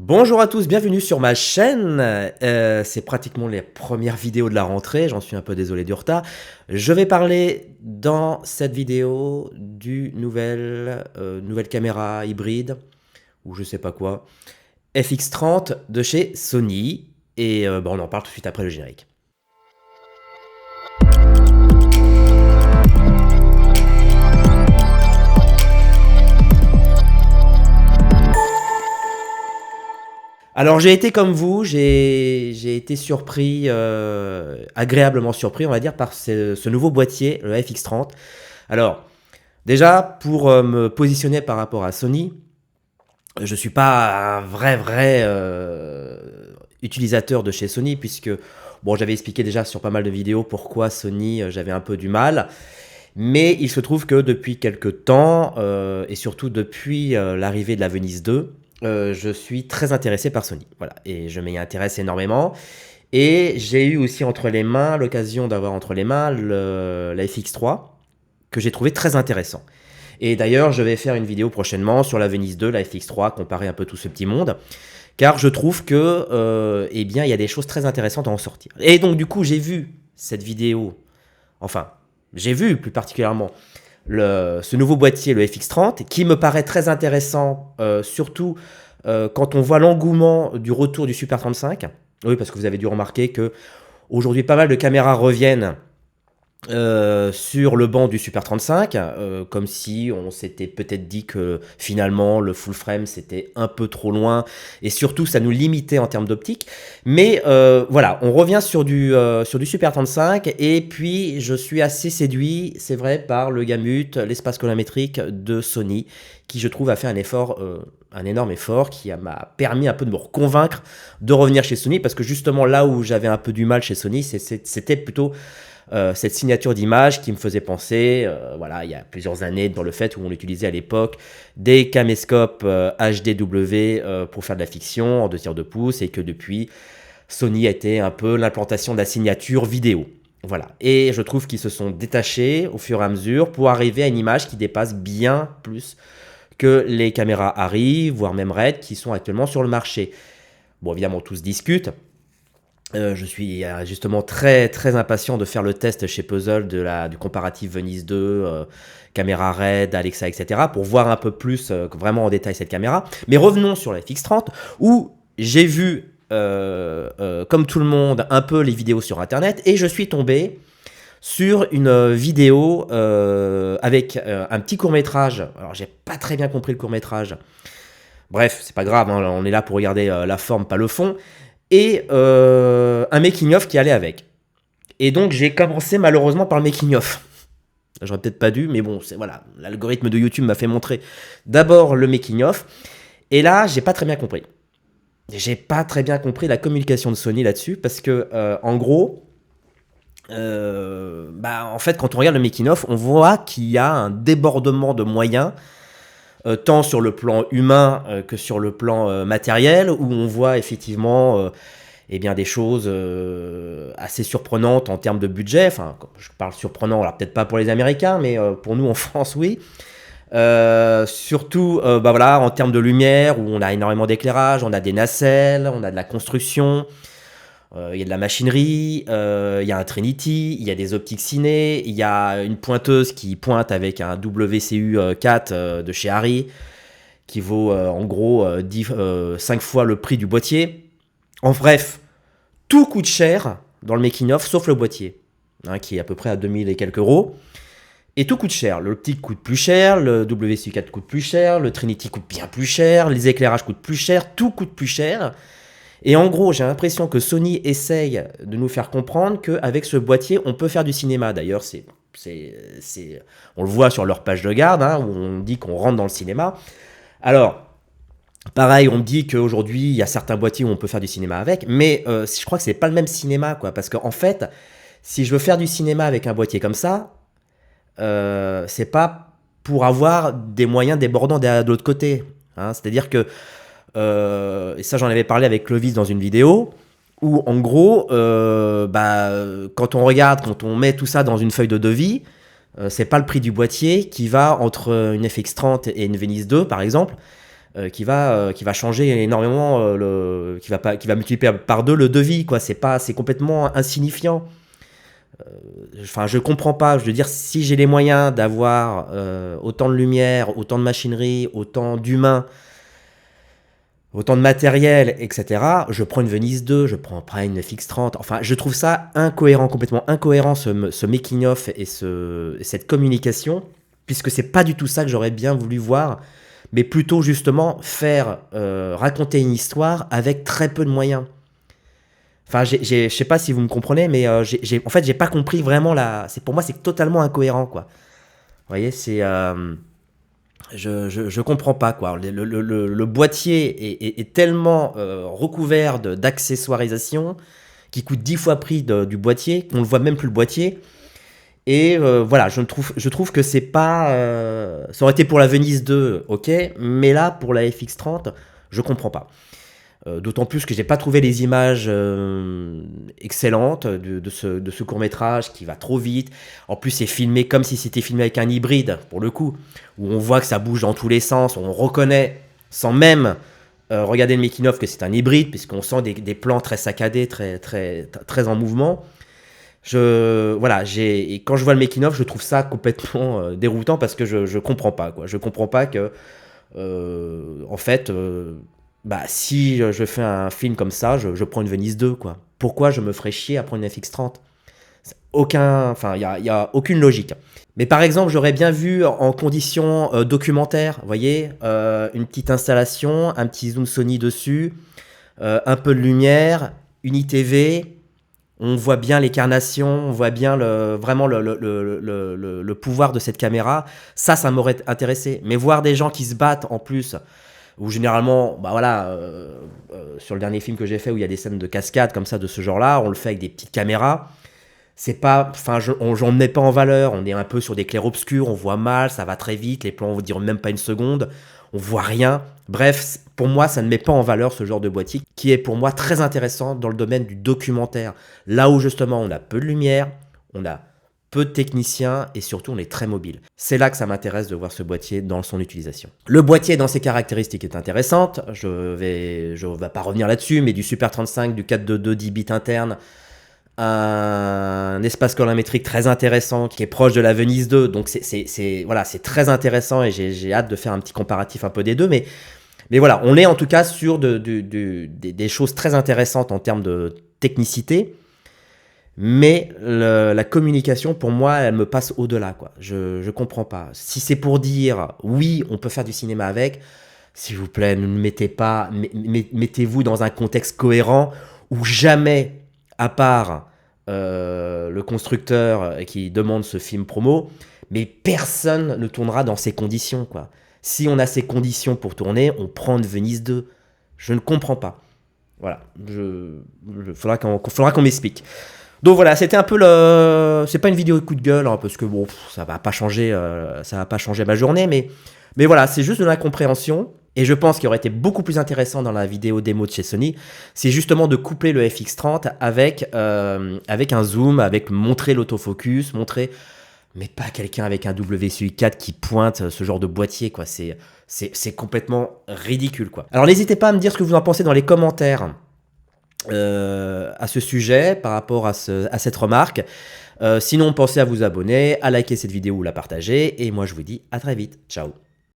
Bonjour à tous, bienvenue sur ma chaîne. C'est pratiquement les premières vidéos de la rentrée, j'en suis un peu désolé du retard. Je vais parler dans cette vidéo du nouvelle caméra hybride, ou je sais pas quoi, FX30 de chez Sony. Et on en parle tout de suite après le générique. Alors j'ai été comme vous, j'ai été surpris, agréablement surpris on va dire par ce nouveau boîtier, le FX30. Alors déjà pour me positionner par rapport à Sony, je suis pas un vrai utilisateur de chez Sony puisque bon j'avais expliqué déjà sur pas mal de vidéos pourquoi Sony j'avais un peu du mal. Mais il se trouve que depuis quelques temps, et surtout depuis l'arrivée de la Venise 2, je suis très intéressé par Sony. Voilà, et je m'y intéresse énormément. Et j'ai eu aussi l'occasion d'avoir entre les mains la FX3, que j'ai trouvé très intéressant. Et d'ailleurs, je vais faire une vidéo prochainement sur la Venise 2, la FX3, comparer un peu tout ce petit monde. Car je trouve que, eh bien, il y a des choses très intéressantes à en sortir. Et donc, du coup, j'ai vu cette vidéo, enfin, j'ai vu plus particulièrement ce nouveau boîtier, le FX30, qui me paraît très intéressant, surtout quand on voit l'engouement du retour du Super 35. Oui, parce que vous avez dû remarquer que aujourd'hui pas mal de caméras reviennent sur le banc du Super 35, comme si on s'était peut-être dit que finalement le full frame c'était un peu trop loin et surtout ça nous limitait en termes d'optique. Mais voilà, on revient sur du Super 35 et puis je suis assez séduit, c'est vrai, par le gamut, l'espace colorimétrique de Sony qui je trouve a fait un énorme effort qui m'a permis un peu de me reconvaincre de revenir chez Sony parce que justement là où j'avais un peu du mal chez Sony c'était plutôt cette signature d'image qui me faisait penser, voilà, il y a plusieurs années, dans le fait où on utilisait à l'époque des caméscopes HDW pour faire de la fiction en 2 tiers de pouce et que depuis, Sony a été un peu l'implantation de la signature vidéo. Voilà. Et je trouve qu'ils se sont détachés au fur et à mesure pour arriver à une image qui dépasse bien plus que les caméras Arri, voire même Red, qui sont actuellement sur le marché. Bon, évidemment, tout se discute. Je suis justement très impatient de faire le test chez Puzzle du comparatif Venise 2, caméra RED, Alexa, etc. pour voir un peu plus vraiment en détail cette caméra. Mais revenons sur la FX30 où j'ai vu, comme tout le monde, un peu les vidéos sur Internet et je suis tombé sur une vidéo avec un petit court-métrage. Alors, j'ai pas très bien compris le court-métrage. Bref, c'est pas grave, hein, on est là pour regarder la forme, pas le fond. Et un making-of qui allait avec. Et donc j'ai commencé malheureusement par le making-of. J'aurais peut-être pas dû, mais bon, voilà, l'algorithme de YouTube m'a fait montrer d'abord le making-of. Et là, j'ai pas très bien compris. J'ai pas très bien compris la communication de Sony là-dessus, parce que en gros, en fait, quand on regarde le making-of, on voit qu'il y a un débordement de moyens. Tant sur le plan humain que sur le plan matériel, où on voit effectivement eh bien, des choses assez surprenantes en termes de budget. Enfin, je parle surprenant, alors peut-être pas pour les Américains, mais pour nous en France, oui. Surtout voilà, en termes de lumière, où on a énormément d'éclairage, on a des nacelles, on a de la construction, il y a de la machinerie, il y a un Trinity, il y a des optiques ciné, il y a une pointeuse qui pointe avec un WCU4 de chez Arri, qui vaut en gros 5 fois le prix du boîtier. En bref, tout coûte cher dans le making-of, sauf le boîtier, hein, qui est à peu près à 2000 et quelques euros. Et tout coûte cher, l'optique coûte plus cher, le WCU4 coûte plus cher, le Trinity coûte bien plus cher, les éclairages coûtent plus cher, tout coûte plus cher. Et en gros, j'ai l'impression que Sony essaye de nous faire comprendre qu'avec ce boîtier, on peut faire du cinéma. D'ailleurs, on le voit sur leur page de garde, hein, où on dit qu'on rentre dans le cinéma. Alors, pareil, on me dit qu'aujourd'hui, il y a certains boîtiers où on peut faire du cinéma avec, mais je crois que c'est pas le même cinéma, quoi. Parce qu'en fait, si je veux faire du cinéma avec un boîtier comme ça, c'est pas pour avoir des moyens débordants de l'autre côté. Hein. C'est-à-dire que et ça j'en avais parlé avec Clovis dans une vidéo où en gros quand on met tout ça dans une feuille de devis, c'est pas le prix du boîtier qui va entre une FX30 et une Venise 2 par exemple, qui va changer énormément, qui va multiplier par 2 le devis, quoi. C'est complètement insignifiant. Enfin, je comprends pas. Je veux dire, si j'ai les moyens d'avoir autant de lumière, autant de machinerie, autant d'humains, autant de matériel, etc., je prends une Venise 2, je prends pas une FX30. Enfin, je trouve ça incohérent, complètement incohérent, ce making-of et cette communication, puisque c'est pas du tout ça que j'aurais bien voulu voir, mais plutôt justement faire raconter une histoire avec très peu de moyens. Enfin, je sais pas si vous me comprenez, mais en fait, j'ai pas compris vraiment pour moi, c'est totalement incohérent, quoi. Vous voyez, je comprends pas, quoi. Le boîtier est tellement recouvert d'accessoirisation qui coûte 10 fois le prix du boîtier, qu'on ne voit même plus le boîtier. Et voilà, je trouve que c'est pas... ça aurait été pour la Venise 2, ok, mais là, pour la FX30, je comprends pas. D'autant plus que j'ai pas trouvé les images excellentes de ce court-métrage qui va trop vite. En plus, c'est filmé comme si c'était filmé avec un hybride, pour le coup, où on voit que ça bouge dans tous les sens, on reconnaît, sans même regarder le making-of, que c'est un hybride, puisqu'on sent des plans très saccadés, très en mouvement. Voilà, et quand je vois le making-of, je trouve ça complètement déroutant, parce que je comprends pas, quoi. Je comprends pas que, en fait... bah, si je fais un film comme ça, je prends une Venise 2, quoi. Pourquoi je me ferais chier à prendre une FX30? Enfin, il y a aucune logique. Mais par exemple, j'aurais bien vu en conditions documentaires, vous voyez, une petite installation, un petit zoom Sony dessus, un peu de lumière, une ITV, on voit bien les carnations, on voit bien vraiment le pouvoir de cette caméra. Ça m'aurait intéressé. Mais voir des gens qui se battent en plus, où généralement, bah voilà, sur le dernier film que j'ai fait, où il y a des scènes de cascade comme ça, de ce genre-là, on le fait avec des petites caméras. C'est pas, enfin, on ne met pas en valeur, on est un peu sur des clairs-obscurs, on voit mal, ça va très vite, les plans, on ne dire même pas une seconde, on voit rien. Bref, pour moi, ça ne met pas en valeur ce genre de boîtier, qui est pour moi très intéressant dans le domaine du documentaire. Là où justement, on a peu de lumière, on a peu de techniciens et surtout on est très mobile. C'est là que ça m'intéresse de voir ce boîtier dans son utilisation. Le boîtier dans ses caractéristiques est intéressante, je vais pas revenir là-dessus, mais du Super 35, du 422 10 bits interne, un espace colorimétrique très intéressant qui est proche de la Venise 2, donc voilà, c'est très intéressant et j'ai hâte de faire un petit comparatif un peu des deux, mais voilà, on est en tout cas sur des choses très intéressantes en termes de technicité. Mais la communication, pour moi, elle me passe au-delà, quoi. Je comprends pas. Si c'est pour dire, oui, on peut faire du cinéma avec, s'il vous plaît, ne mettez-vous dans un contexte cohérent où jamais, à part le constructeur qui demande ce film promo, mais personne ne tournera dans ces conditions, quoi. Si on a ces conditions pour tourner, on prend une Venise 2. Je ne comprends pas. Voilà. Faudra qu'on m'explique. Donc voilà, c'était un peu c'est pas une vidéo de coup de gueule, hein, parce que bon, ça va pas changer ma journée, mais voilà, c'est juste de l'incompréhension. Et je pense qu'il aurait été beaucoup plus intéressant dans la vidéo démo de chez Sony, c'est justement de coupler le FX30 avec un zoom, avec montrer l'autofocus, mais pas quelqu'un avec un WSUI4 qui pointe ce genre de boîtier, quoi. C'est complètement ridicule, quoi. Alors n'hésitez pas à me dire ce que vous en pensez dans les commentaires. À ce sujet, par rapport à cette remarque. Sinon, pensez à vous abonner, à liker cette vidéo ou la partager. Et moi, je vous dis à très vite. Ciao.